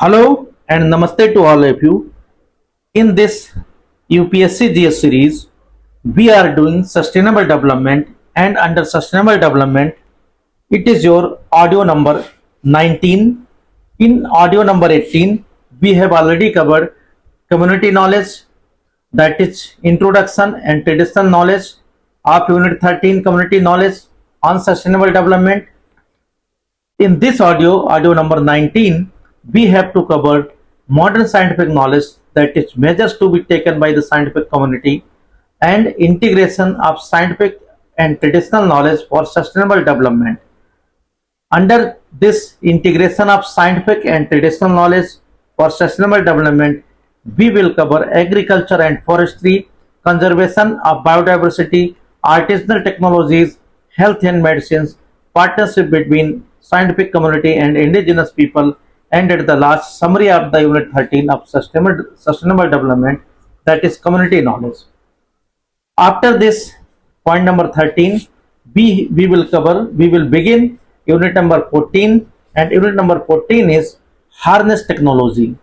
Hello and namaste to all of you. In this UPSC GS series, we are doing sustainable development, and under sustainable development, it is your audio number 19. In audio number 18, we have already covered community knowledge, that is introduction and traditional knowledge of unit 13 community knowledge on sustainable development. In this audio number 19, we have to cover modern scientific knowledge, that is measures to be taken by the scientific community, and integration of scientific and traditional knowledge for sustainable development. Under this integration of scientific and traditional knowledge for sustainable development, we will cover agriculture and forestry, conservation of biodiversity, artisanal technologies, health and medicines, partnership between scientific community and indigenous people, and at the last, summary of the unit 13 of sustainable development, that is community knowledge. After this point number 13, we will begin unit number 14, and unit number 14 is harness technology.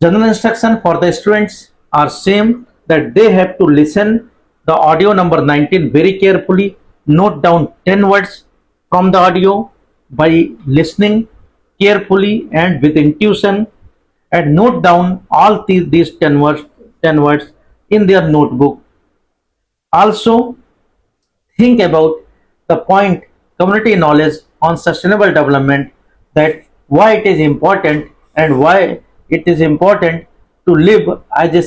General instruction for the students are same, that they have to listen the audio number 19 very carefully, note down 10 words from the audio by listening carefully and with intuition, and note down all these 10 words in their notebook. Also think about the point community knowledge on sustainable development, that why it is important and why it is important to live as a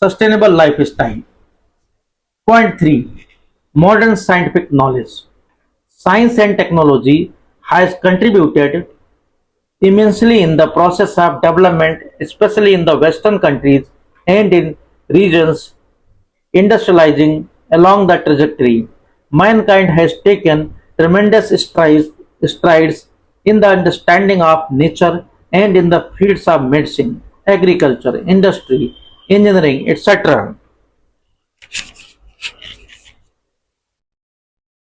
sustainable lifestyle. Point 3, modern scientific knowledge. Science and technology has contributed immensely in the process of development, especially in the Western countries and in regions industrializing along the trajectory. Mankind has taken tremendous strides in the understanding of nature and in the fields of medicine, agriculture, industry, engineering, etc.,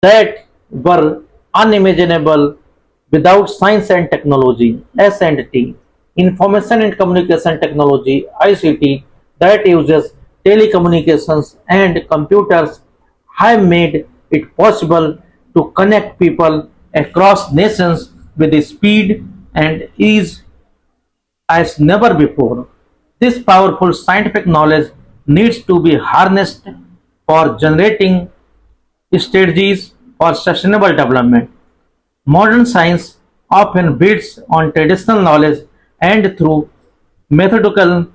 that were unimaginable without science and technology. S&T, information and communication technology, ICT, that uses telecommunications and computers, have made it possible to connect people across nations with speed and ease as never before. This powerful scientific knowledge needs to be harnessed for generating strategies for sustainable development. Modern science often builds on traditional knowledge, and through methodical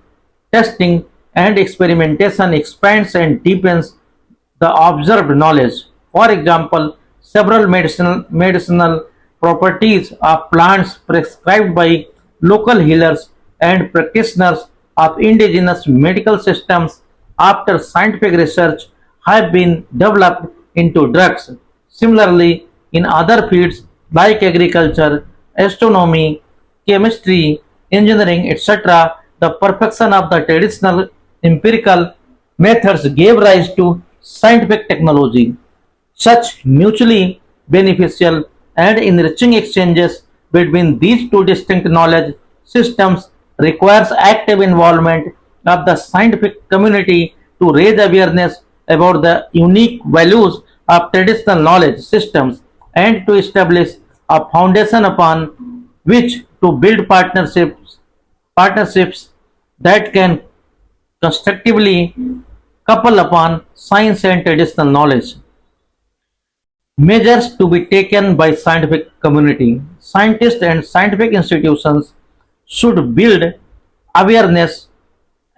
testing and experimentation expands and deepens the observed knowledge. For example, several medicinal properties of plants prescribed by local healers and practitioners of indigenous medical systems after scientific research have been developed into drugs. Similarly, in other fields like agriculture, astronomy, chemistry, engineering, etc., the perfection of the traditional empirical methods gave rise to scientific technology. Such mutually beneficial and enriching exchanges between these two distinct knowledge systems requires active involvement of the scientific community to raise awareness about the unique values of traditional knowledge systems and to establish a foundation upon which to build partnerships that can constructively couple upon science and traditional knowledge. Measures to be taken by scientific community. Scientists and scientific institutions should build awareness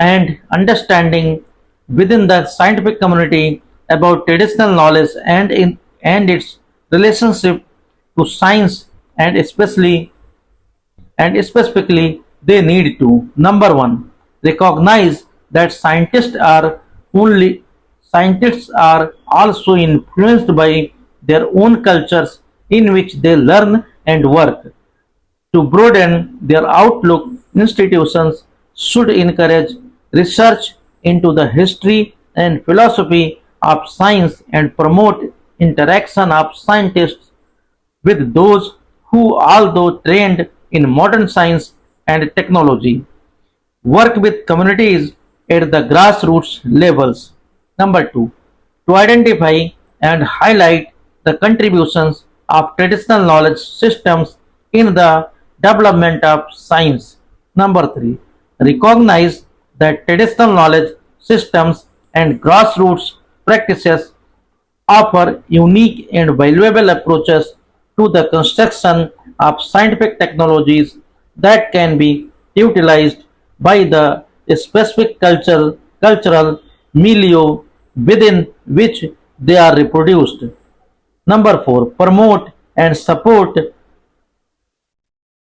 and understanding within the scientific community about traditional knowledge and its relationship to science, and specifically they need to: number 1, recognize that scientists are also influenced by their own cultures in which they learn and work. To broaden their outlook, institutions should encourage research into the history and philosophy of science and promote interaction of scientists with those who, although trained in modern science and technology, work with communities at the grassroots levels. Number two, to identify and highlight the contributions of traditional knowledge systems in the development of science. Number three, recognize that traditional knowledge systems and grassroots practices offer unique and valuable approaches to the construction of scientific technologies that can be utilized by the specific cultural milieu within which they are reproduced. Number four, promote and support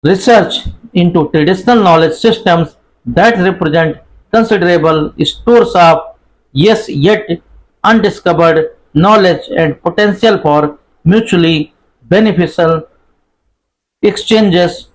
research into traditional knowledge systems that represent considerable stores of yes yet undiscovered knowledge and potential for mutually beneficial exchanges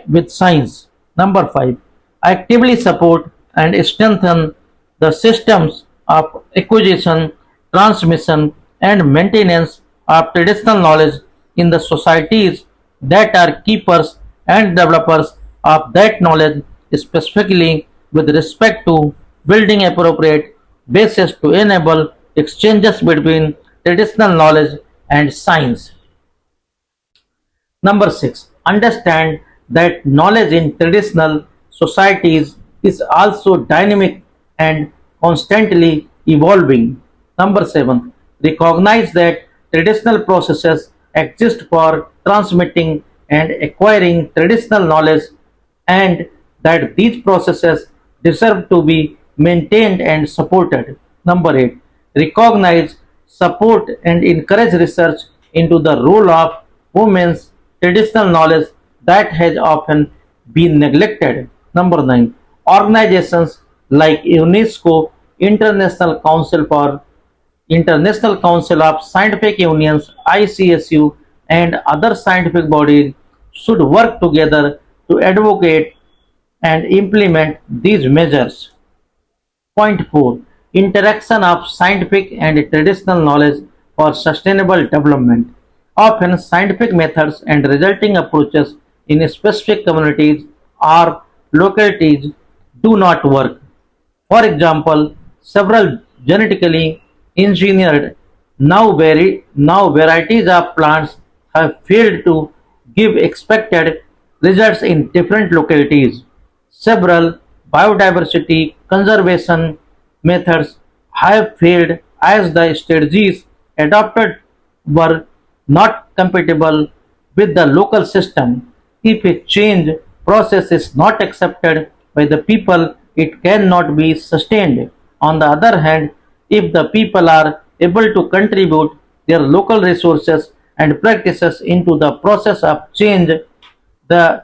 with science. Number five, actively support and strengthen the systems of acquisition, transmission, and maintenance of traditional knowledge in the societies that are keepers and developers of that knowledge, specifically with respect to building appropriate bases to enable exchanges between traditional knowledge and science. Number six, understand that knowledge in traditional societies is also dynamic and constantly evolving. Number seven, recognize that traditional processes exist for transmitting and acquiring traditional knowledge and that these processes deserve to be maintained and supported. Number eight, recognize, support, and encourage research into the role of women's traditional knowledge that has often been neglected. Number nine, organizations like UNESCO, International Council of Scientific Unions (ICSU), and other scientific bodies should work together to advocate and implement these measures. Point 4, interaction of scientific and traditional knowledge for sustainable development. Often, scientific methods and resulting approaches in specific communities or localities do not work. For example, several genetically engineered now varieties of plants have failed to give expected results in different localities. Several biodiversity conservation methods have failed as the strategies adopted were not compatible with the local system. If a change process is not accepted by the people, it cannot be sustained. On the other hand, if the people are able to contribute their local resources and practices into the process of change, the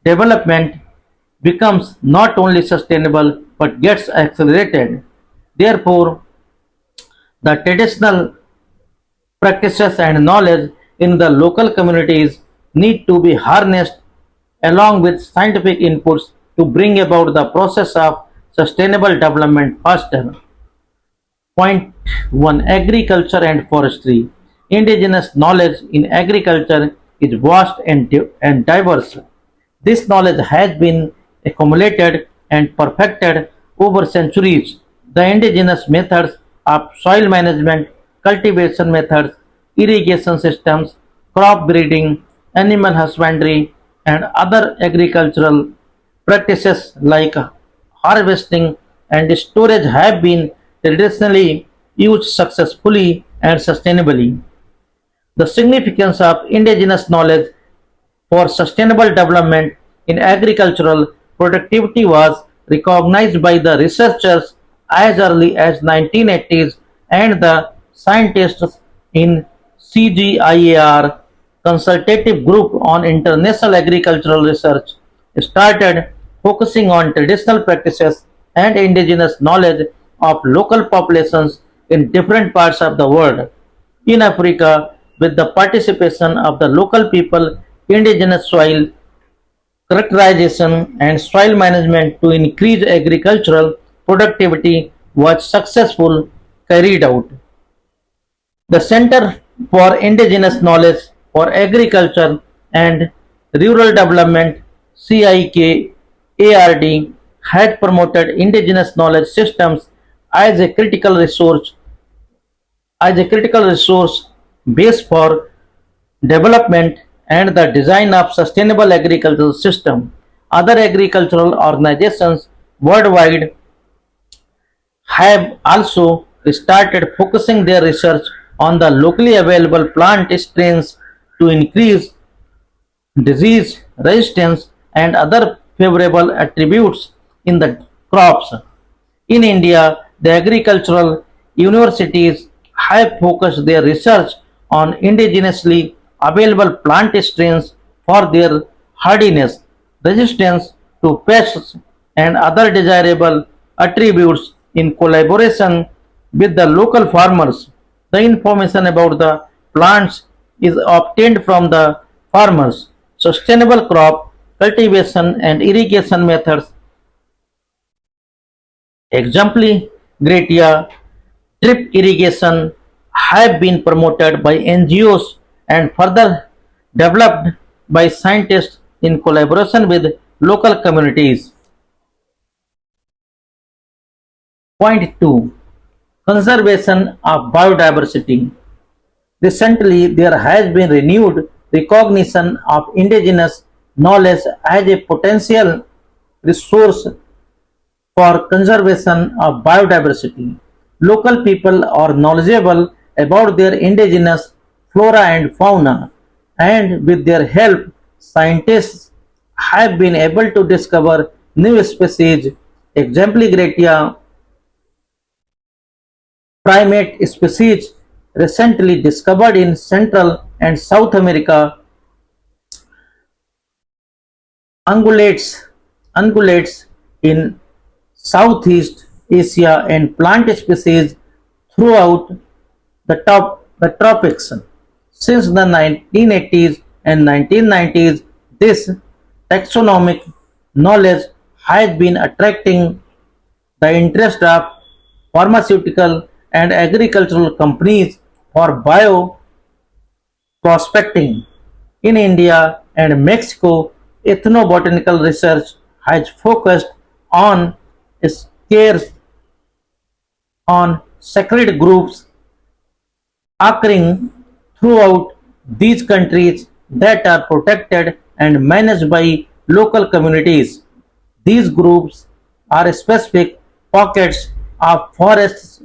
development becomes not only sustainable but gets accelerated. Therefore, the traditional practices and knowledge in the local communities need to be harnessed along with scientific inputs to bring about the process of sustainable development faster. Point 1, agriculture and forestry. Indigenous knowledge in agriculture is vast and diverse. This knowledge has been accumulated and perfected over centuries. The indigenous methods of soil management, cultivation methods, irrigation systems, crop breeding, animal husbandry, and other agricultural practices like harvesting and storage have been traditionally used successfully and sustainably. The significance of indigenous knowledge for sustainable development in agricultural productivity was recognized by the researchers as early as 1980s, and the scientists in CGIAR consultative group on international agricultural research started focusing on traditional practices and indigenous knowledge of local populations in different parts of the world. In Africa, with the participation of the local people, indigenous soil characterization and soil management to increase agricultural productivity was successful carried out. The Center for Indigenous Knowledge for Agriculture and Rural Development CIKARD had promoted indigenous knowledge systems as a critical resource base for development and the design of sustainable agricultural system. Other agricultural organizations worldwide have also started focusing their research on the locally available plant strains to increase disease resistance and other favorable attributes in the crops. In India, the agricultural universities have focused their research on indigenously available plant strains for their hardiness, resistance to pests, and other desirable attributes in collaboration with the local farmers. The information about the plants is obtained from the farmers. Sustainable crop cultivation and irrigation methods, exempli gratia, drip irrigation, have been promoted by NGOs and further developed by scientists in collaboration with local communities. Point 2. Conservation of biodiversity. Recently, there has been renewed recognition of indigenous knowledge as a potential resource for conservation of biodiversity. Local people are knowledgeable about their indigenous flora and fauna, and with their help, scientists have been able to discover new species, exempli gratia primate species recently discovered in Central and South America, ungulates in Southeast Asia, and plant species throughout the tropics. Since the 1980s and 1990s, this taxonomic knowledge has been attracting the interest of pharmaceutical and agricultural companies for bio prospecting. In India and Mexico, ethnobotanical research has focused on scarce on sacred groups occurring throughout these countries that are protected and managed by local communities. These groups are specific pockets of forests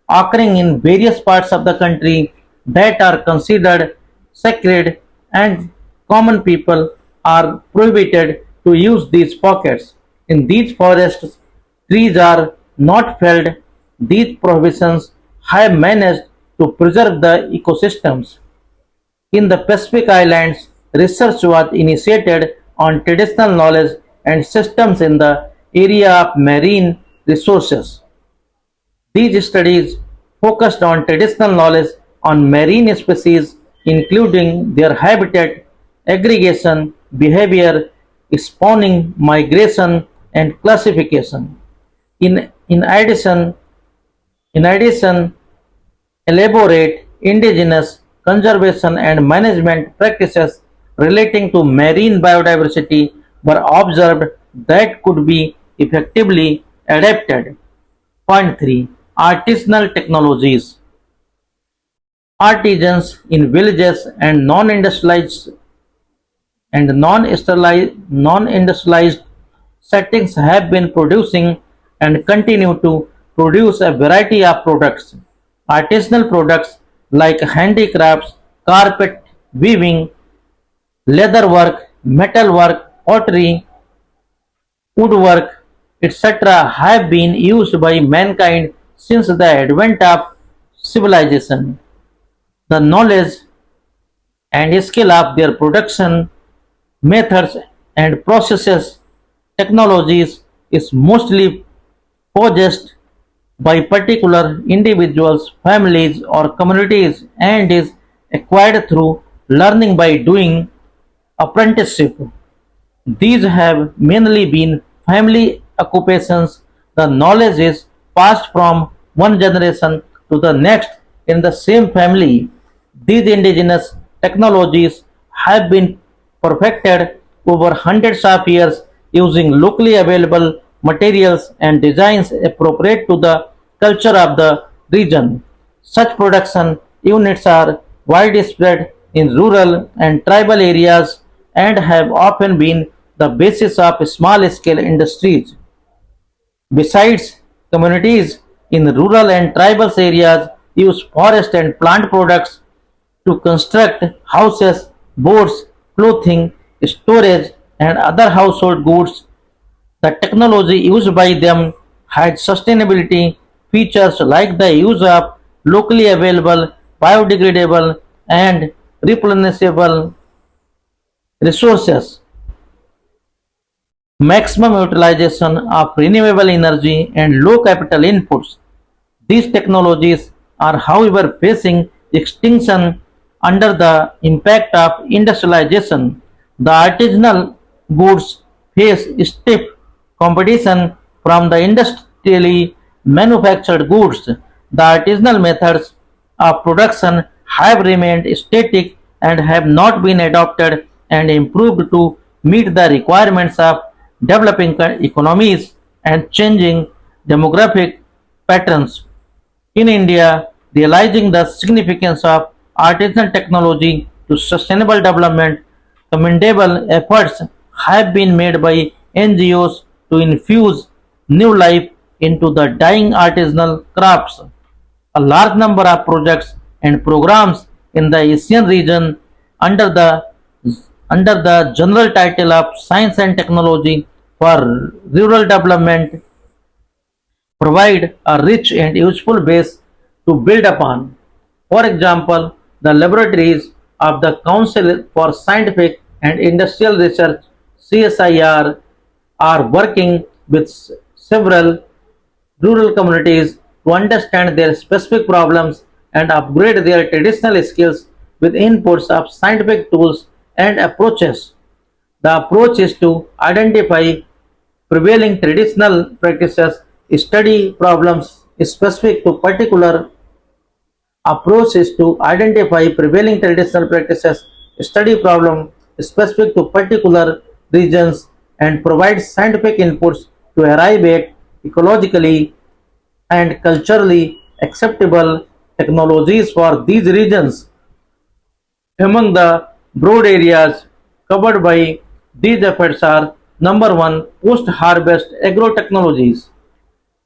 occurring in various parts of the country that are considered sacred, and common people are prohibited to use these pockets. In these forests, trees are not felled. These prohibitions have managed to preserve the ecosystems. In the Pacific Islands, research was initiated on traditional knowledge and systems in the area of marine resources. These studies focused on traditional knowledge on marine species, including their habitat, aggregation, behavior, spawning, migration, and classification. In addition, elaborate indigenous conservation and management practices relating to marine biodiversity were observed that could be effectively adapted. Point 3. Artisanal technologies. Artisans in villages and non-industrialized settings have been producing and continue to produce a variety of products. Artisanal products like handicrafts, carpet weaving, leatherwork, metalwork, pottery, woodwork, etc., have been used by mankind since the advent of civilization. The knowledge and skill of their production methods and processes technologies is mostly possessed by particular individuals, families, or communities, and is acquired through learning by doing apprenticeship. These have mainly been family occupations. The knowledge is passed from one generation to the next in the same family. These indigenous technologies have been perfected over hundreds of years using locally available materials and designs appropriate to the culture of the region. Such production units are widespread in rural and tribal areas and have often been the basis of small scale industries. Besides, communities in rural and tribal areas use forest and plant products to construct houses, boats, clothing, storage, and other household goods. The technology used by them had sustainability features like the use of locally available, biodegradable, and replenishable resources, maximum utilization of renewable energy, and low capital inputs. These technologies are, however, facing extinction under the impact of industrialization. The artisanal goods face stiff competition from the industrially manufactured goods. The artisanal methods of production have remained static and have not been adopted and improved to meet the requirements of developing economies and changing demographic patterns. In India, realizing the significance of artisan technology to sustainable development, commendable efforts have been made by NGOs to infuse new life into the dying artisanal crafts. A large number of projects and programs in the Asian region under the under the general title of Science and Technology for Rural Development provide a rich and useful base to build upon. For example, the laboratories of the Council for Scientific and Industrial Research (CSIR) are working with several rural communities to understand their specific problems and upgrade their traditional skills with inputs of scientific tools and approaches. The approach is to identify prevailing traditional practices, study problems specific to particular approach is to identify prevailing traditional practices, study problems specific to particular regions, and provide scientific inputs to arrive at ecologically and culturally acceptable technologies for these regions. Among the broad areas covered by these efforts are: number 1, post harvest agrotechnologies;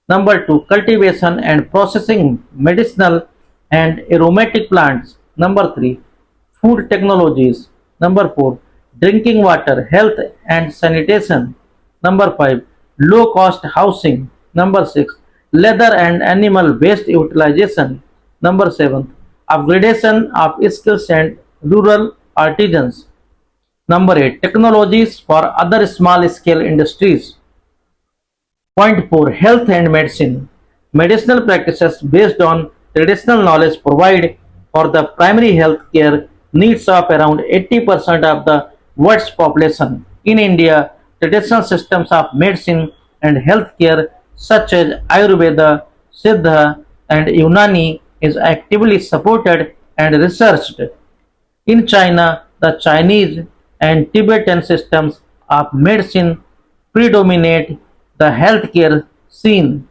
number 2, cultivation and processing medicinal and aromatic plants; number 3, food technologies; number 4, drinking water, health and sanitation; number 5, low cost housing; number 6, leather and animal waste utilization; number 7, upgradation of skills and rural artisans; number 8, technologies for other small scale industries. Point 4, health and medicine. Medicinal practices based on traditional knowledge provide for the primary health care needs of around 80% of the world's population. In India, traditional systems of medicine and healthcare such as Ayurveda, Siddha, and Unani is actively supported and researched. In China, the Chinese and Tibetan systems of medicine predominate the healthcare scene.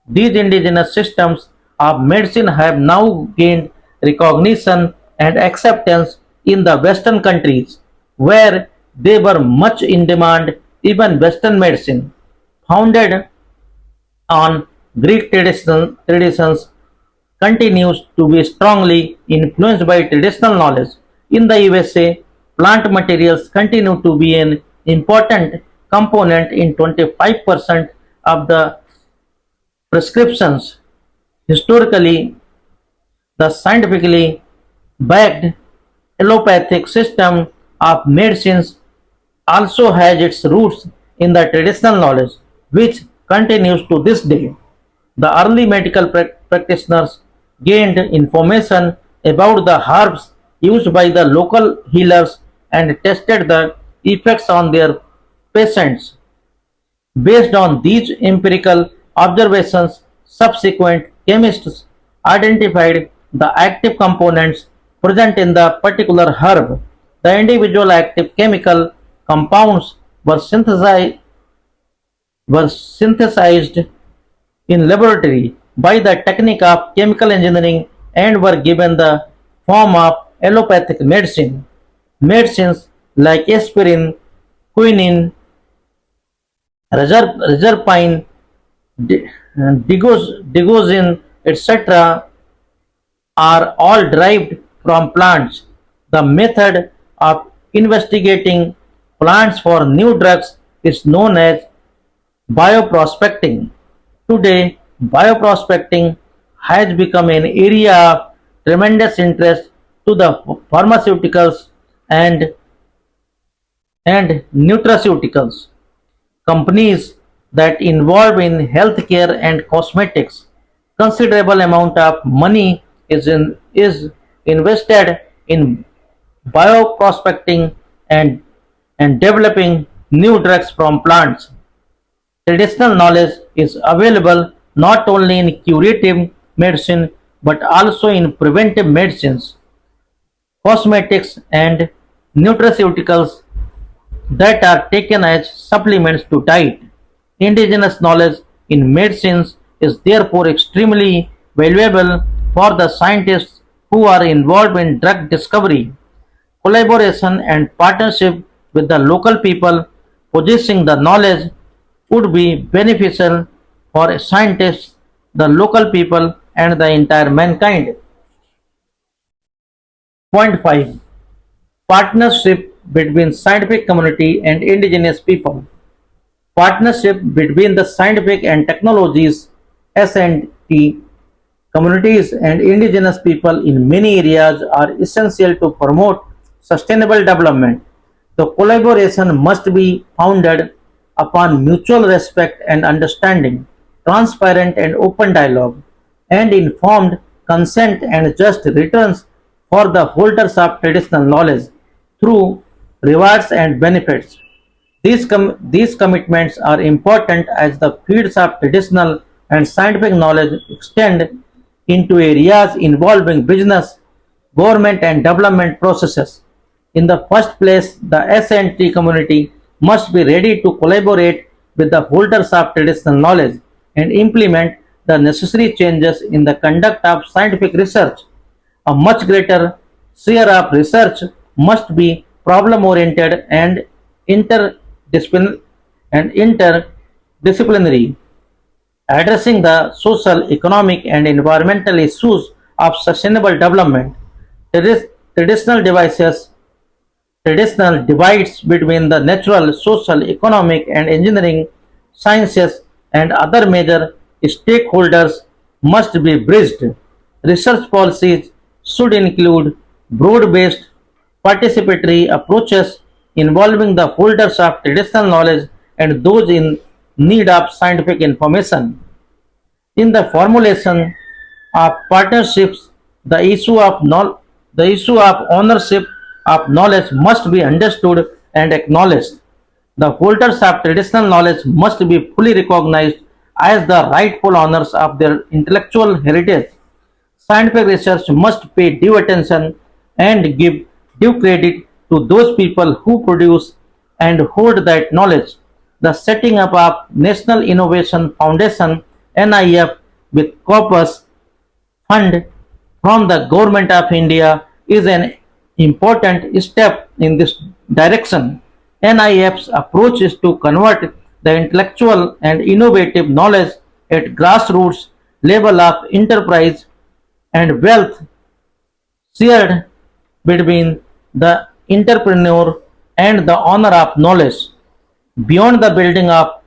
These indigenous systems of medicine have now gained recognition and acceptance in the Western countries, where they were much in demand. Even Western medicine, founded on Greek traditions, continues to be strongly influenced by traditional knowledge. In the USA, plant materials continue to be an important component in 25% of the prescriptions. Historically, the scientifically backed allopathic system of medicines also has its roots in the traditional knowledge, which continues to this day. The early medical practitioners gained information about the herbs used by the local healers and tested the effects on their patients. Based on these empirical observations, subsequent chemists identified the active components present in the particular herb. The individual active chemical compounds were synthesized in laboratory by the technique of chemical engineering and were given the form of allopathic medicine. Medicines like aspirin, quinine, reserpine, digoxin, etc., are all derived from plants. The method of investigating plants for new drugs is known as bioprospecting. Today, bioprospecting has become an area of tremendous interest to the pharmaceuticals and, and nutraceuticals companies that involve in healthcare and cosmetics. Considerable amount of money is invested in bioprospecting and developing new drugs from plants. Traditional knowledge is available not only in curative medicine but also in preventive medicines, cosmetics, and nutraceuticals that are taken as supplements to diet. Indigenous knowledge in medicines is therefore extremely valuable for the scientists who are involved in drug discovery. Collaboration and partnership with the local people possessing the knowledge would be beneficial for scientists, the local people, and the entire mankind. Point 5. Partnership between scientific community and indigenous people. Partnership between the scientific and technologies S&T communities and indigenous people in many areas are essential to promote sustainable development. The collaboration must be founded upon mutual respect and understanding, transparent and open dialogue, and informed consent and just returns for the holders of traditional knowledge through rewards and benefits. These commitments are important as the fields of traditional and scientific knowledge extend into areas involving business, government, and development processes. In the first place, the S&T community must be ready to collaborate with the holders of traditional knowledge and implement the necessary changes in the conduct of scientific research. A much greater share of research must be problem oriented and interdisciplinary and interdisciplinary, addressing the social, economic, and environmental issues of sustainable development. Traditional devices Traditional divides between the natural, social, economic, and engineering sciences and other major stakeholders must be bridged. Research policies should include broad based participatory approaches involving the holders of traditional knowledge and those in need of scientific information. In the formulation of partnerships, the issue of ownership of knowledge must be understood and acknowledged. The holders of traditional knowledge must be fully recognized as the rightful owners of their intellectual heritage. Scientific research must pay due attention and give due credit to those people who produce and hold that knowledge. The setting up of National Innovation Foundation (NIF) with corpus fund from the Government of India is an important step in this direction. NIF's approach is to convert the intellectual and innovative knowledge at grassroots level of enterprise and wealth shared between the entrepreneur and the owner of knowledge. Beyond the building of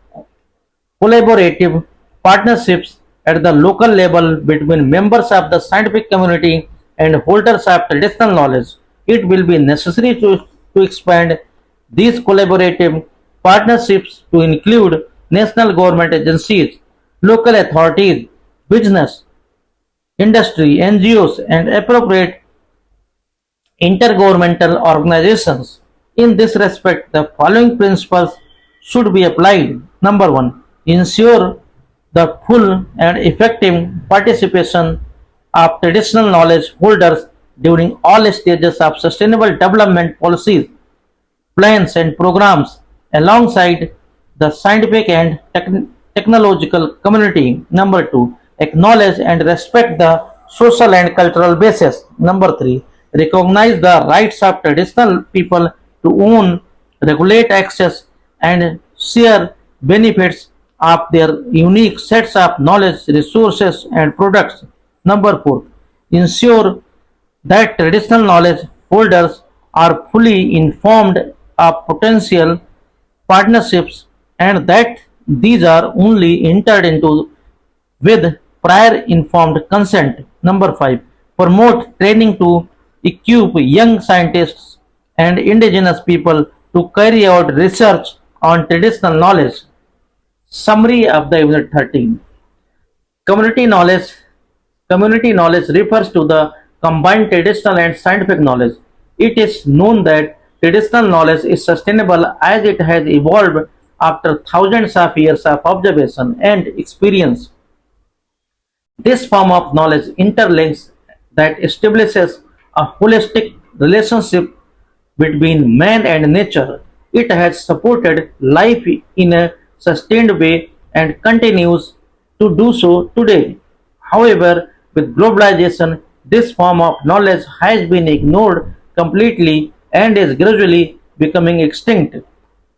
collaborative partnerships at the local level between members of the scientific community and holders of traditional knowledge, it will be necessary to expand these collaborative partnerships to include national government agencies, local authorities, business, industry, NGOs, and appropriate intergovernmental organizations. In this respect, the following principles should be applied. Number one, ensure the full and effective participation of traditional knowledge holders during all stages of sustainable development policies, plans and programs alongside the scientific and technological community. Number 2, acknowledge and respect the social and cultural basis. Number 3, recognize the rights of traditional people to own, regulate access, and share benefits of their unique sets of knowledge, resources, and products. Number 4, ensure that traditional knowledge holders are fully informed of potential partnerships and that these are only entered into with prior informed consent. Number 5. Promote training to equip young scientists and indigenous people to carry out research on traditional knowledge. Summary of the Unit 13. Community knowledge Community knowledge refers to the combined traditional and scientific knowledge. It is known that traditional knowledge is sustainable as it has evolved after thousands of years of observation and experience. This form of knowledge interlinks that establishes a holistic relationship between man and nature. It has supported life in a sustained way and continues to do so today. However, with globalization, this form of knowledge has been ignored completely and is gradually becoming extinct.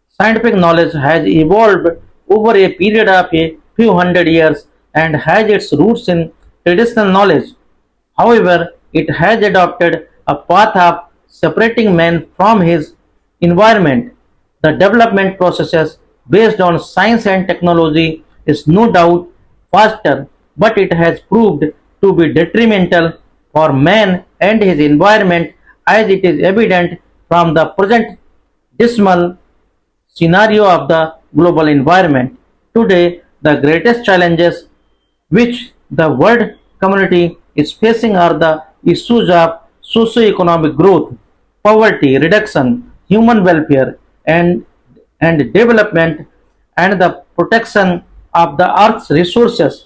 Scientific knowledge has evolved over a period of a few hundred years and has its roots in traditional knowledge. However, it has adopted a path of separating man from his environment. The development processes based on science and technology is no doubt faster, but it has proved to be detrimental for man and his environment, as it is evident from the present dismal scenario of the global environment. Today, the greatest challenges which the world community is facing are the issues of socio-economic growth, poverty reduction, human welfare, and development, and the protection of the earth's resources,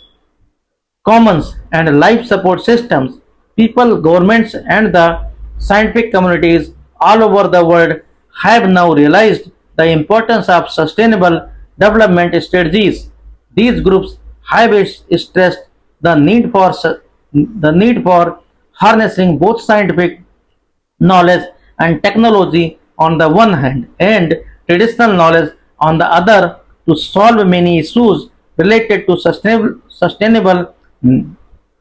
commons, and life support systems. People, governments, and the scientific communities all over the world have now realized the importance of sustainable development strategies. These groups have stressed the need for harnessing both scientific knowledge and technology on the one hand and traditional knowledge on the other to solve many issues related to sustainable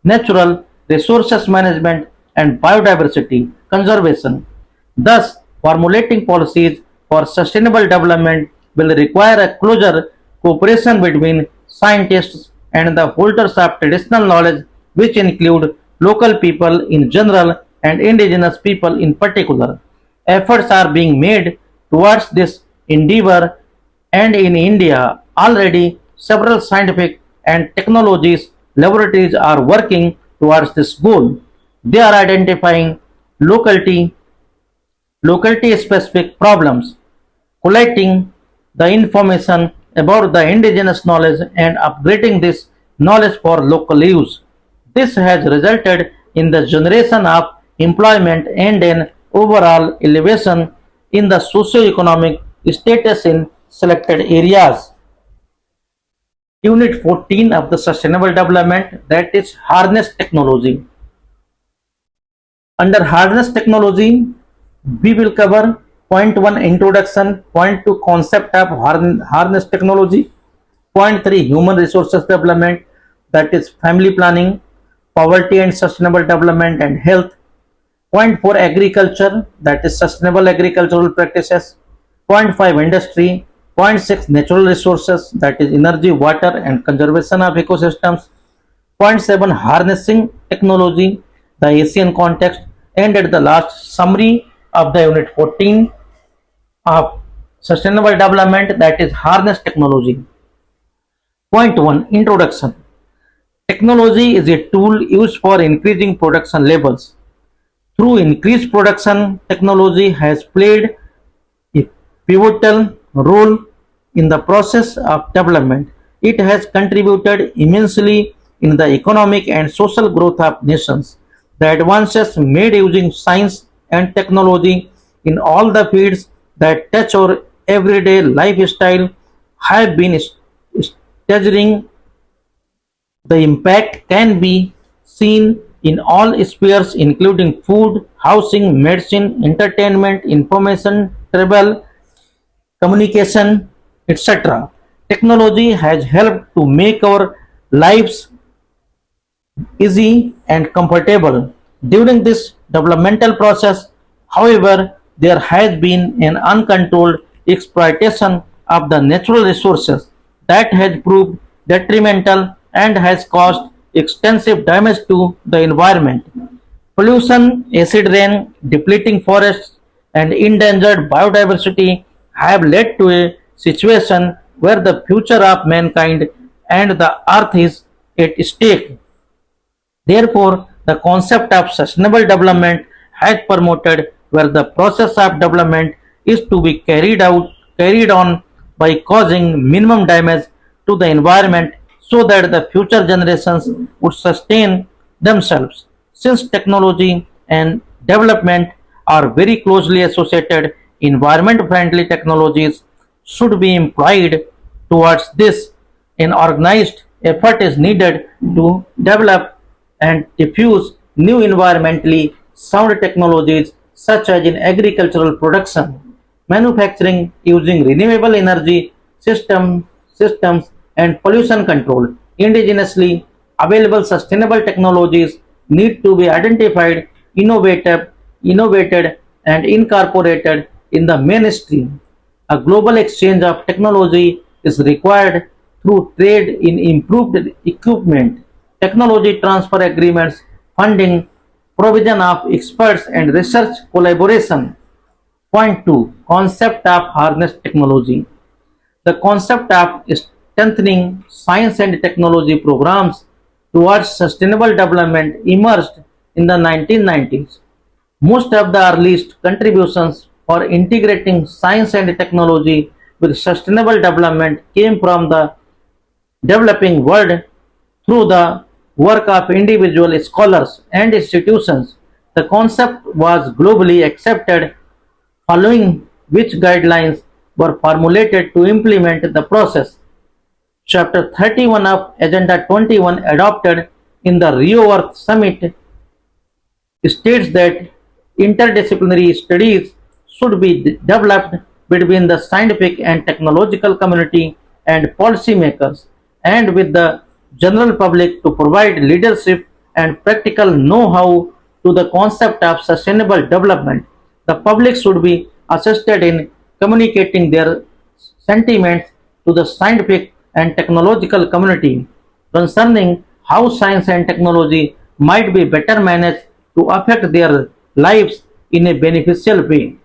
natural resources management and biodiversity conservation. Thus, formulating policies for sustainable development will require a closer cooperation between scientists and the holders of traditional knowledge, which include local people in general and indigenous people in particular. Efforts are being made towards this endeavor, and in India, already several scientific and technologies laboratories are working towards this goal. They are identifying locality locality specific problems, collecting the information about the indigenous knowledge and upgrading this knowledge for local use. This has resulted in the generation of employment and an overall elevation in the socio-economic status in selected areas. Unit 14 of the Sustainable Development, that is Harness Technology. Under Harness Technology, we will cover point 1 Introduction, point 2 Concept of Harness Technology, point 3 Human Resources Development, that is Family Planning, Poverty and Sustainable Development and Health, point 4 Agriculture, that is Sustainable Agricultural Practices, point 5 Industry, point 6 Natural Resources, that is Energy, Water and Conservation of Ecosystems, point 7 Harnessing Technology, the Asian context, and at the last summary of the unit 14 of Sustainable Development, that is Harness Technology. Point 1 Introduction. Technology is a tool used for increasing production levels. Through increased production, technology has played a pivotal role in the process of development. It has contributed immensely in the economic and social growth of nations. The advances made using science and technology in all the fields that touch our everyday lifestyle have been staggering. The impact can be seen in all spheres including food, housing, medicine, entertainment, information, travel, communication, etc. Technology has helped to make our lives easy and comfortable. During this developmental process, however, there has been an uncontrolled exploitation of the natural resources that has proved detrimental and has caused extensive damage to the environment. Pollution, acid rain, depleting forests, and endangered biodiversity have led to a situation where the future of mankind and the earth is at stake. Therefore, the concept of sustainable development has promoted where the process of development is to be carried on by causing minimum damage to the environment so that the future generations would sustain themselves. Since technology and development are very closely associated, environment friendly technologies should be employed towards this. An organized effort is needed to develop and diffuse new environmentally sound technologies such as in agricultural production, manufacturing using renewable energy systems and pollution control. Indigenously available sustainable technologies need to be identified, innovated and incorporated in the mainstream. A global exchange of technology is required through trade in improved equipment, technology transfer agreements, funding, provision of experts and research collaboration. Point 2. Concept of harness technology. The concept of strengthening science and technology programs towards sustainable development emerged in the 1990s. Most of the earliest contributions for integrating science and technology with sustainable development came from the developing world through the work of individual scholars and institutions. The concept was globally accepted, following which guidelines were formulated to implement the process. Chapter 31 of Agenda 21 adopted in the Rio Earth Summit states that interdisciplinary studies should be developed between the scientific and technological community and policymakers and with the general public to provide leadership and practical know-how to the concept of sustainable development. The public should be assisted in communicating their sentiments to the scientific and technological community concerning how science and technology might be better managed to affect their lives in a beneficial way.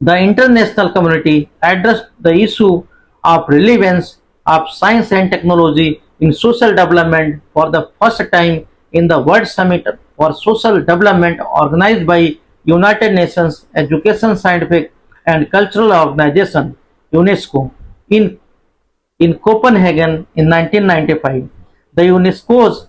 The international community addressed the issue of relevance of science and technology in social development for the first time in the World Summit for Social Development organized by United Nations Education, Scientific and Cultural Organization UNESCO in Copenhagen in 1995. The UNESCO's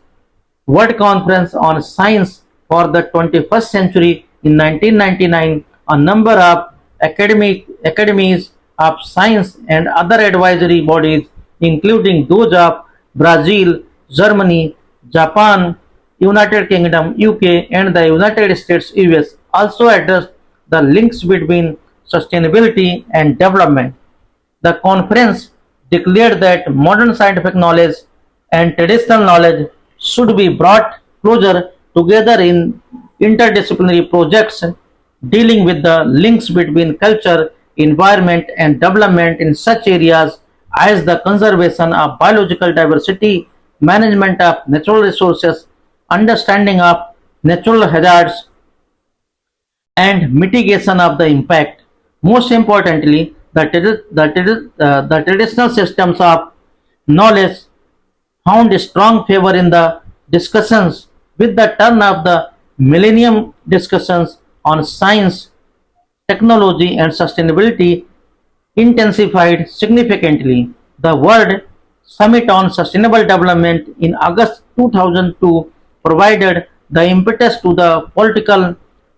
World Conference on Science for the 21st Century in 1999, a number of academies of science and other advisory bodies, including those of Brazil, Germany, Japan, United Kingdom, UK, and the United States (US), also addressed the links between sustainability and development. The conference declared that modern scientific knowledge and traditional knowledge should be brought closer together in interdisciplinary projects dealing with the links between culture, environment, and development in such areas as the conservation of biological diversity, management of natural resources, understanding of natural hazards, and mitigation of the impact. Most importantly, the traditional systems of knowledge found strong favor in the discussions with the turn of the millennium. Discussions on science, technology, and sustainability intensified significantly. The World Summit on Sustainable Development in August 2002 provided the impetus to the political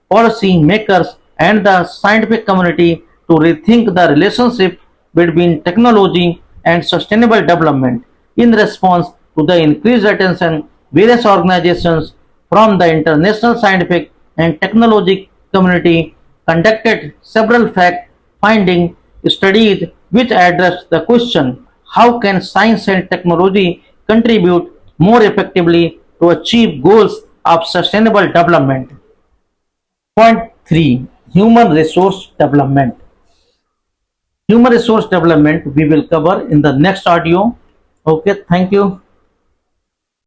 policy makers and the scientific community to rethink the relationship between technology and sustainable development. In response to the increased attention, various organizations from the international scientific and technology community conducted several fact-finding studies which addressed the question, how can science and technology contribute more effectively to achieve goals of sustainable development? Point 3, Human Resource Development. Human resource development we will cover in the next audio. Okay, thank you.